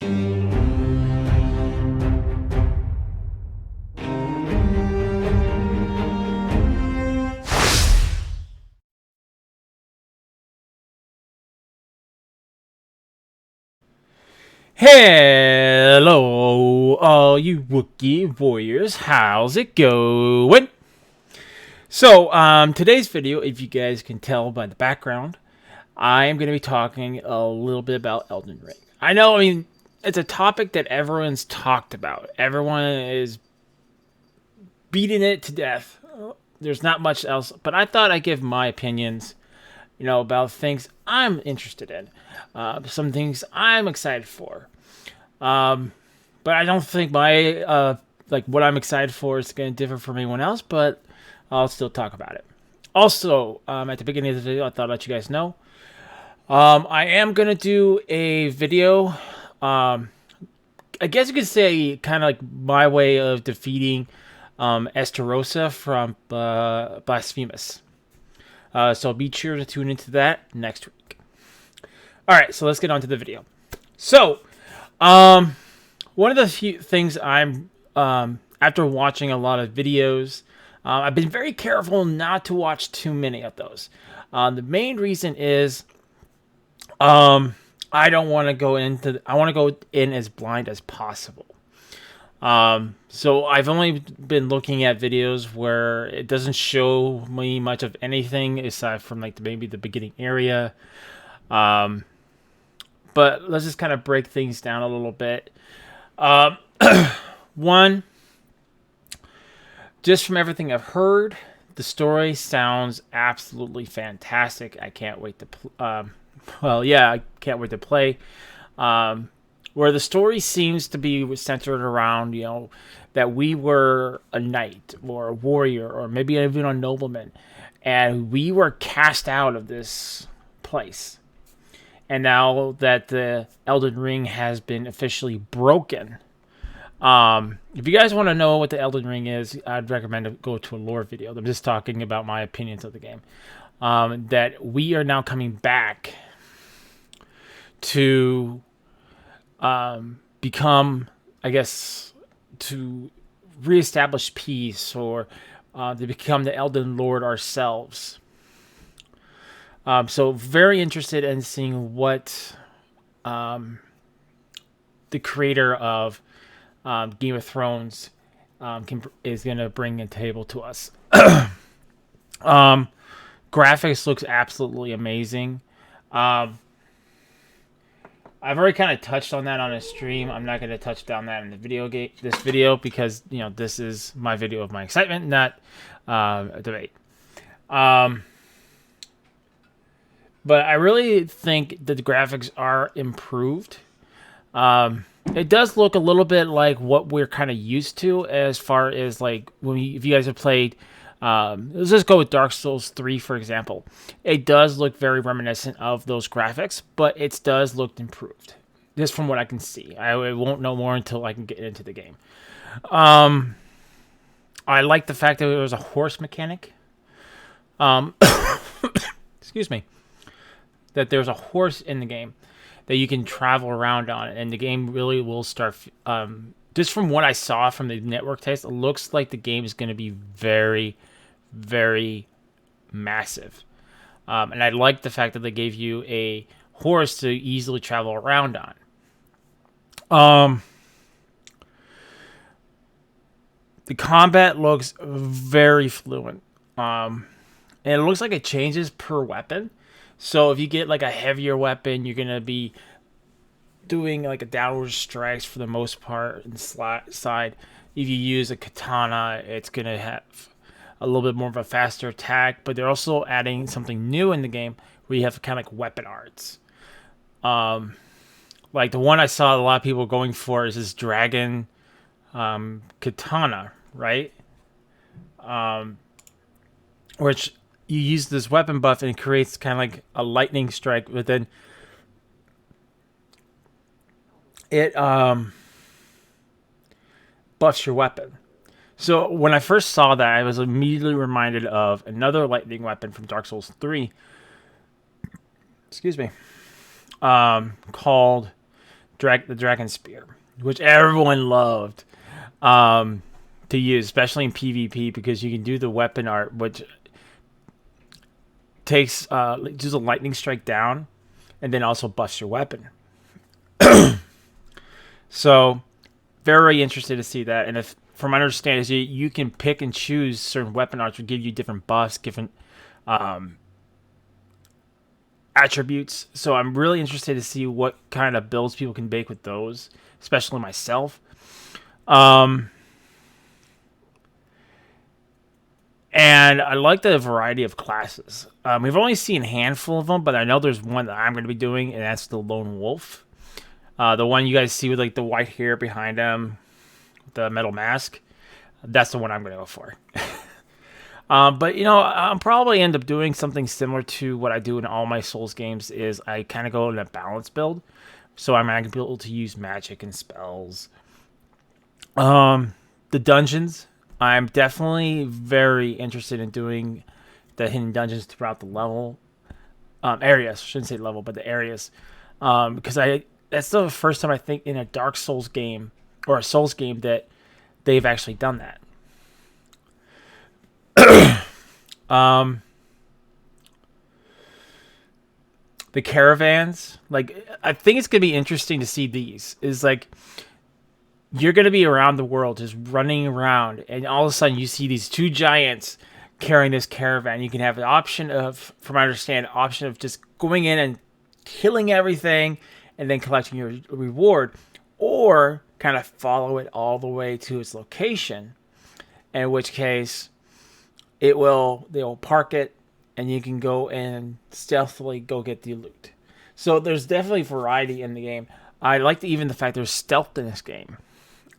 Hello, all you Wookiee warriors. How's it going? So, today's video, if you guys can tell by the background, I am going to be talking a little bit about Elden Ring. I mean, it's a topic that everyone's talked about. Everyone is beating it to death. There's not much else, but I thought I'd give my opinions, about things I'm interested in, some things I'm excited for. But I don't think my what I'm excited for is going to differ from anyone else. But I'll still talk about it. Also, at the beginning of the video, I thought I'd let you guys know I am going to do a video. I guess you could say kind of like my way of defeating Estarossa from Blasphemous. So be sure to tune into that next week. Alright, so let's get on to the video. So, one of the few things I'm, after watching a lot of videos, I've been very careful not to watch too many of those. The main reason is, I don't want to go into, I want to go in as blind as possible. So I've only been looking at videos where it doesn't show me much of anything aside from like maybe the beginning area. But let's just kind of break things down a little bit. One, just from everything I've heard, the story sounds absolutely fantastic. I can't wait to I can't wait to play. Where the story seems to be centered around, that we were a knight or a warrior or maybe even a nobleman, and we were cast out of this place. And now that the Elden Ring has been officially broken, if you guys want to know what the Elden Ring is, I'd recommend to go to a lore video. I'm just talking about my opinions of the game. That we are now coming back to become, I guess, to reestablish peace or to become the Elden Lord ourselves. So very interested in seeing what the creator of Game of Thrones is going to bring a table to us. Graphics looks absolutely amazing. I've already kind of touched on that on a stream. I'm not going to touch on that in the this video because this is my video of my excitement, not a debate. But I really think that the graphics are improved. It does look a little bit like what we're kind of used to as far as like if you guys have played, let's just go with Dark Souls 3, for example. It does look very reminiscent of those graphics, but it does look improved. Just from what I can see. I won't know more until I can get into the game. I like the fact that there was a horse mechanic. Excuse me. That there's a horse in the game that you can travel around on, and the game really will start. Just from what I saw from the network test, it looks like the game is going to be very, very massive. And I like the fact that they gave you a horse to easily travel around on. The combat looks very fluent. And it looks like it changes per weapon. So if you get like a heavier weapon, you're going to be doing like a downward strikes for the most part in the side. If you use a katana, it's going to have a little bit more of a faster attack. But they're also adding something new in the game where you have kind of like weapon arts. Like the one I saw a lot of people going for is this dragon katana, right? Which you use this weapon buff and it creates kind of like a lightning strike, but then it buffs your weapon. So when I first saw that, I was immediately reminded of another lightning weapon from Dark Souls 3. Excuse me. Called the dragon spear, which everyone loved to use, especially in PvP, because you can do the weapon art, which takes does a lightning strike down, and then also buffs your weapon. So, very interested to see that. And if, from my understanding, is you can pick and choose certain weapon arts to give you different buffs, different attributes. So I'm really interested to see what kind of builds people can make with those, especially myself. And I like the variety of classes. We've only seen a handful of them, but I know there's one that I'm going to be doing, and that's the Lone Wolf. The one you guys see with like the white hair behind him, the metal mask. That's the one I'm going to go for. But you know, I'll probably end up doing something similar to what I do in all my Souls games. Is I kind of go in a balance build, so I'm going to be able to use magic and spells. The dungeons, I'm definitely very interested in doing the hidden dungeons throughout the level areas. I shouldn't say level, but the areas, because that's the first time I think in a Dark Souls game or a Souls game that they've actually done that. The caravans, like, I think it's gonna be interesting to see these. Is like you're gonna be around the world just running around, and all of a sudden you see these two giants carrying this caravan. You can have the option of, from my understanding, option of just going in and killing everything and then collecting your reward, or kind of follow it all the way to its location, in which case they will park it, and you can go and stealthily go get the loot. So there's definitely variety in the game. I like even the fact there's stealth in this game,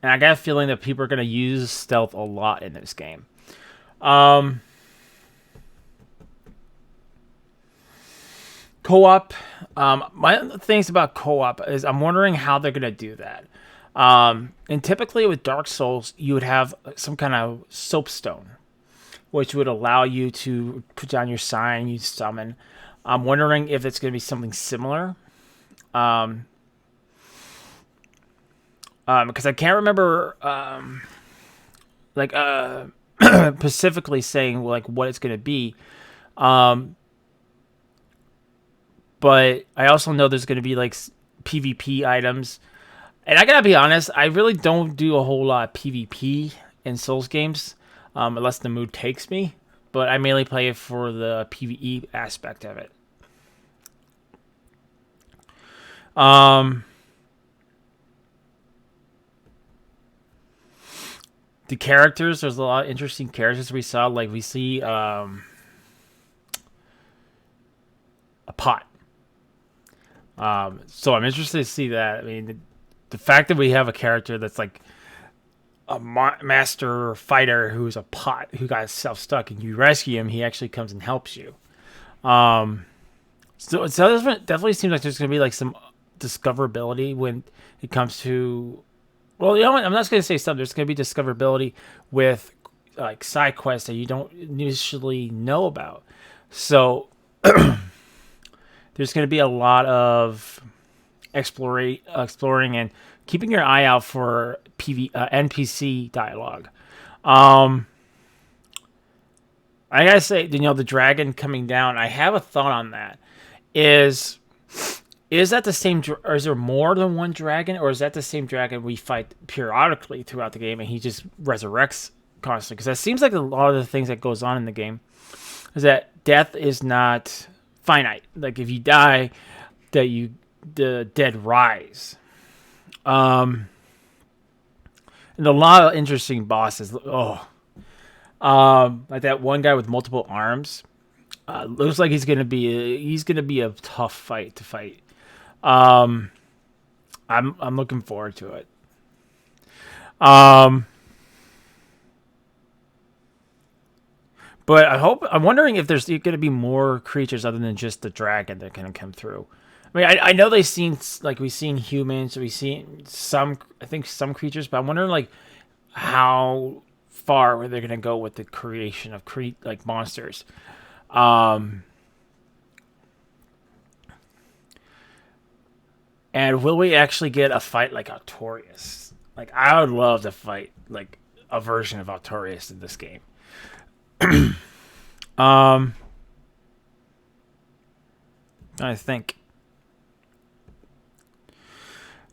and I got a feeling that people are going to use stealth a lot in this game. Co-op. My things about co-op is I'm wondering how they're going to do that. And typically with Dark Souls, you would have some kind of soapstone, which would allow you to put down your sign, you summon. I'm wondering if it's going to be something similar. Because I can't remember, specifically saying like what it's going to be. But I also know there's going to be like PvP items. And I gotta be honest, I really don't do a whole lot of PvP in Souls games, unless the mood takes me. But I mainly play it for the PvE aspect of it. The characters, there's a lot of interesting characters we saw. Like we see a pot. So I'm interested to see that. I mean, the fact that we have a character that's like a master fighter who's a pot who got himself stuck, and you rescue him, he actually comes and helps you. So it definitely seems like there's going to be like some discoverability when it comes to. Well, you know what? I'm not going to say something. There's going to be discoverability with like side quests that you don't initially know about. So there's going to be a lot of exploring and keeping your eye out for NPC dialogue. I gotta say, the dragon coming down, I have a thought on that. Is that the same, or is there more than one dragon, or is that the same dragon we fight periodically throughout the game, and he just resurrects constantly? Because that seems like a lot of the things that goes on in the game is that death is not finite. Like if you die, the dead rise. And a lot of interesting bosses. Like that one guy with multiple arms. Looks like he's gonna be a tough fight to fight. I'm looking forward to it. But I'm wondering if there's going to be more creatures other than just the dragon that can come through. I mean, I know we've seen humans, we've seen some creatures, but I'm wondering like how far they're going to go with the creation of like monsters. And will we actually get a fight like Artorias? Like, I would love to fight like a version of Artorias in this game. Um, I think.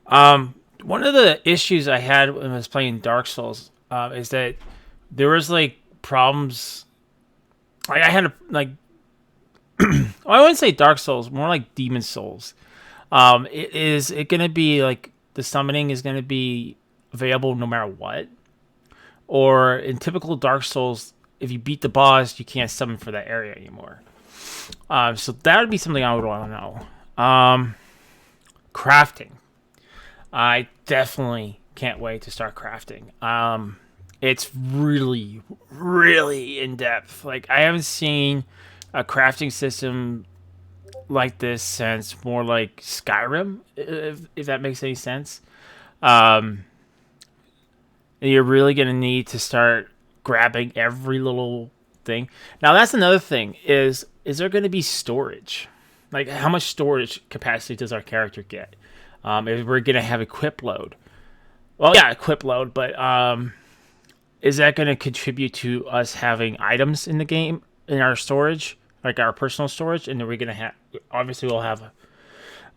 One of the issues I had when I was playing Dark Souls is that there was like problems. Like I had a, like well, I wouldn't say Dark Souls, more like Demon Souls. Is it gonna be like the summoning is gonna be available no matter what, or in typical Dark Souls, if you beat the boss, you can't summon for that area anymore. So that would be something I would want to know. Crafting. I definitely can't wait to start crafting. It's really, really in depth. Like I haven't seen a crafting system like this since more like Skyrim, if that makes any sense. Um, you're really gonna need to start grabbing every little thing. Now that's another thing is there gonna be storage? Like how much storage capacity does our character get? If we're gonna have equip load. Well, yeah, equip load, but is that going to contribute to us having items in the game in our storage, like our personal storage? And then we're going to have, obviously, we'll have,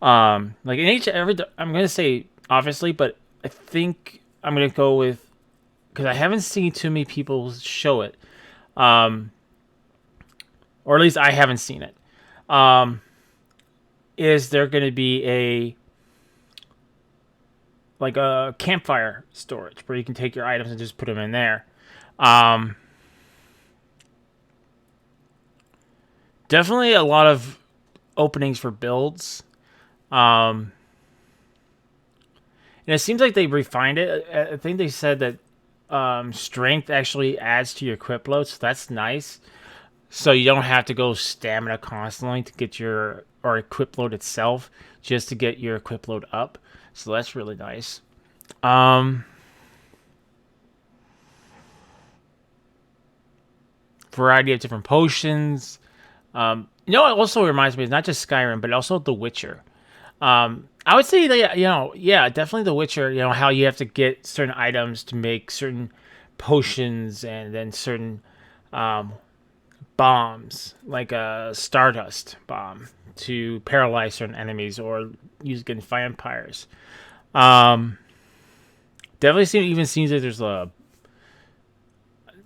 like in each every. I'm going to say obviously, but I think I'm going to go with because I haven't seen too many people show it, um, or at least I haven't seen it. Um, is there going to be a like a campfire storage where you can take your items and just put them in there? Um, Definitely a lot of openings for builds. Um, and it seems like they refined it. I think they said that strength actually adds to your equip load, so that's nice. So you don't have to go stamina constantly to get your or equip load itself just to get your equip load up. So that's really nice. Um, Variety of different potions. It also reminds me, it's not just Skyrim, but also The Witcher. I would say that yeah, definitely The Witcher. You know how you have to get certain items to make certain potions and then certain um, bombs, like a Stardust bomb, to paralyze certain enemies or use against vampires. Um, Definitely even seems like there's a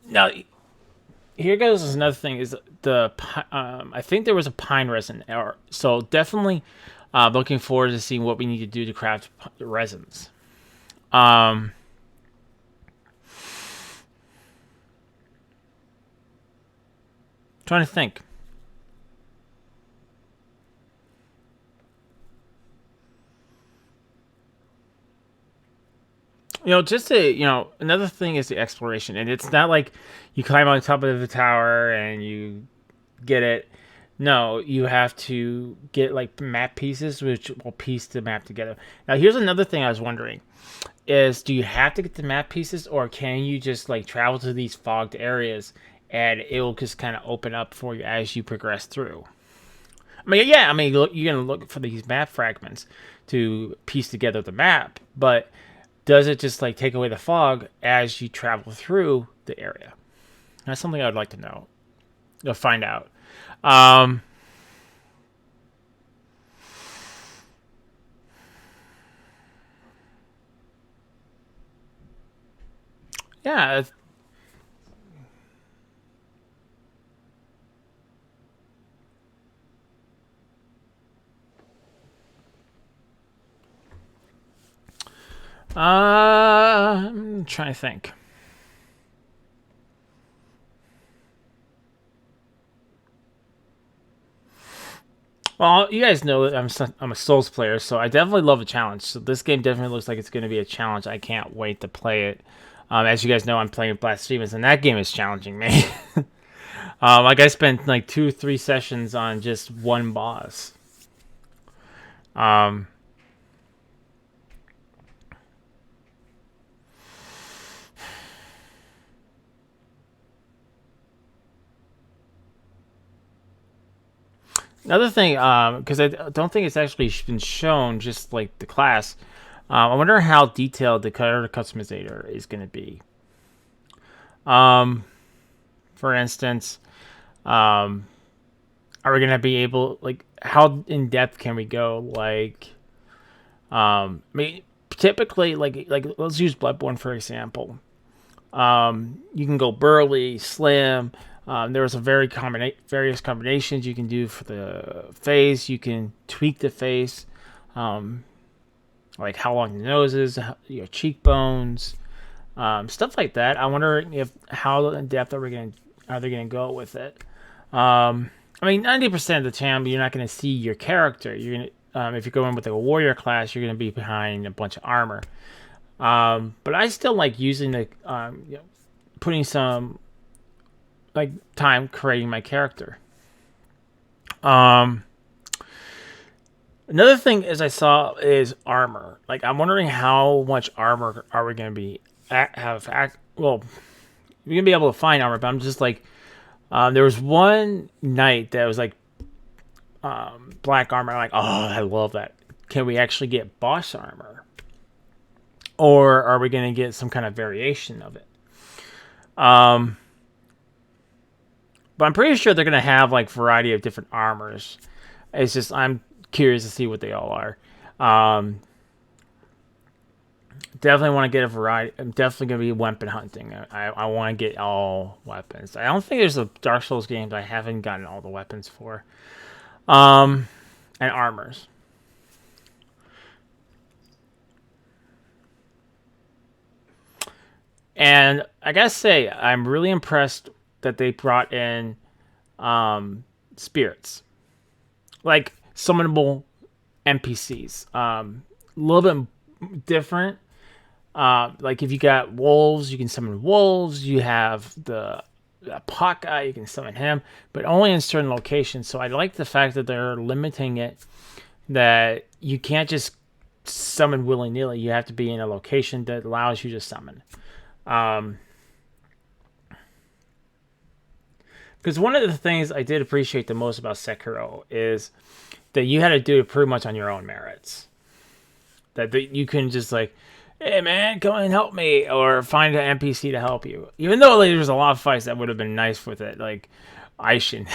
now. Here goes another thing is the I think there was a pine resin, or so definitely looking forward to seeing what we need to do to craft resins. Um, Trying to think. Just to, another thing is the exploration. And it's not like you climb on top of the tower and you get it. No, you have to get like map pieces, which will piece the map together. Now, here's another thing I was wondering is do you have to get the map pieces or can you just like travel to these fogged areas and it will just kind of open up for you as you progress through? I mean, yeah, you're going to look for these map fragments to piece together the map, but does it just like take away the fog as you travel through the area? That's something I would like to know, to find out. Um, yeah. I'm trying to think. Well, you guys know that I'm a Souls player, so I definitely love a challenge. So this game definitely looks like it's going to be a challenge. I can't wait to play it. As you guys know, I'm playing Blasphemous, and that game is challenging me. Like I spent like 2-3 sessions on just one boss. Um, Another thing, because I don't think it's actually been shown, just like the class. I wonder how detailed the character customizer is going to be. For instance, um, are we going to be able, like, how in depth can we go? Like, I mean, typically, like let's use Bloodborne for example. You can go burly, slim. There's a various combinations you can do for the face. You can tweak the face, like how long the nose is, your cheekbones, stuff like that. I wonder if how in depth are they gonna go with it. I mean, 90% of the time you're not gonna see your character. You're gonna if you're going with like a warrior class, you're gonna be behind a bunch of armor. But I still like using the putting some like time creating my character. Um, Another thing is I saw is armor. Like I'm wondering how much armor are we gonna be well, we're gonna be able to find armor, but I'm just like, there was one knight that was like black armor. I'm like, oh, I love that. Can we actually get boss armor, or are we gonna get some kind of variation of it? But I'm pretty sure they're gonna have like variety of different armors. It's just I'm curious to see what they all are. Um, Definitely want to get a variety. I'm definitely gonna be weapon hunting. I want to get all weapons. I don't think there's a Dark Souls game that I haven't gotten all the weapons for. And armors. And I gotta say, I'm really impressed that they brought in spirits, like summonable NPCs. A little bit different. Like if you got wolves, you can summon wolves. You have the pot guy, you can summon him, but only in certain locations. So I like the fact that they're limiting it, that you can't just summon willy nilly. You have to be in a location that allows you to summon. Because one of the things I did appreciate the most about Sekiro is that you had to do it pretty much on your own merits. That you can just like, hey man, come and help me, or find an NPC to help you. Even though like, there's a lot of fights that would have been nice with it, like Aishin.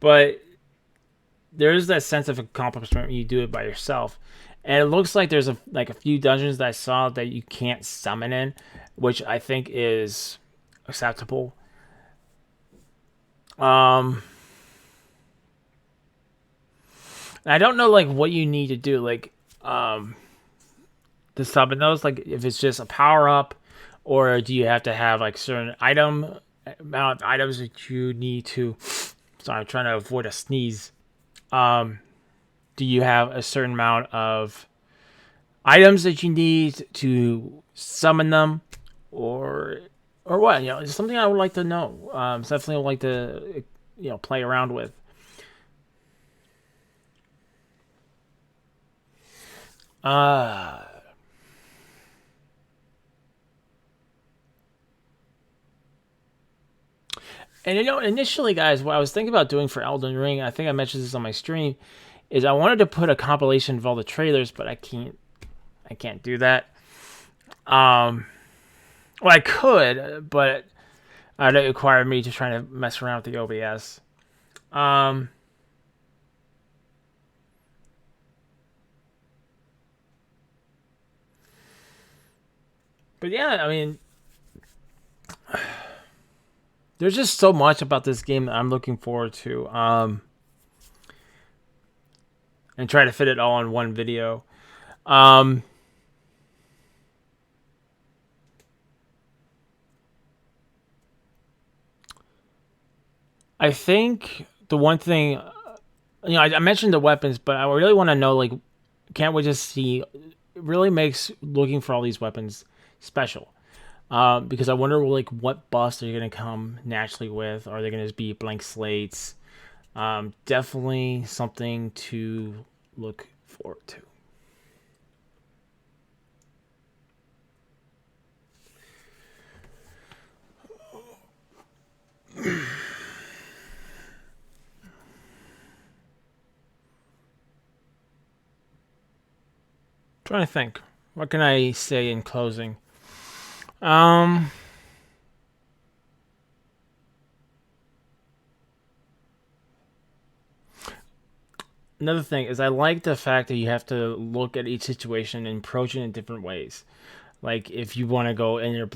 But there's that sense of accomplishment when you do it by yourself. And it looks like there's a few dungeons that I saw that you can't summon in, which I think is acceptable. I don't know like what you need to do like to summon those. Like if it's just a power up, or do you have to have like certain amount of items that you need to. Sorry, I'm trying to avoid a sneeze. Do you have a certain amount of items that you need to summon them, or what? It's something I would like to know. It's definitely would like to play around with. And initially, guys, what I was thinking about doing for Elden Ring, I think I mentioned this on my stream, is I wanted to put a compilation of all the trailers, but I can't do that. Well, I could, but it required me to try to mess around with the OBS. But yeah, I mean, there's just so much about this game that I'm looking forward to. And try to fit it all in one video. I think the one thing, I mentioned the weapons, but I really want to know, like, can't we just see? It really makes looking for all these weapons special. Because I wonder, like, what buffs are going to come naturally with? Are they going to be blank slates? Definitely something to look forward to. Trying to think. What can I say in closing? Um, Another thing is I like the fact that you have to look at each situation and approach it in different ways. Like if you want to go in your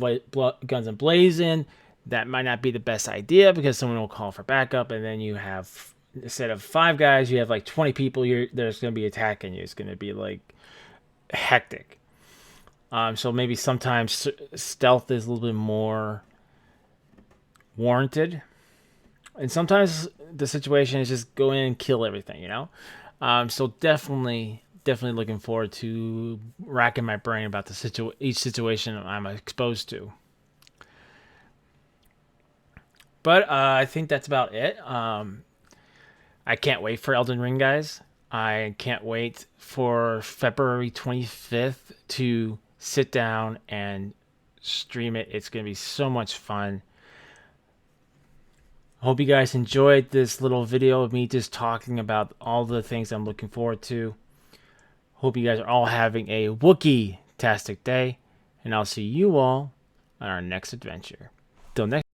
guns and blazing, that might not be the best idea because someone will call for backup, and then you have, instead of 5 guys, you have like 20 people. There's going to be attacking you. It's going to be like hectic. So maybe sometimes stealth is a little bit more warranted, and sometimes the situation is just go in and kill everything. So definitely looking forward to racking my brain about each situation I'm exposed to. But I think that's about it. I can't wait for Elden Ring, guys. I can't wait for February 25th to sit down and stream it. It's going to be so much fun. Hope you guys enjoyed this little video of me just talking about all the things I'm looking forward to. Hope you guys are all having a Wookiee-tastic day, and I'll see you all on our next adventure. Till next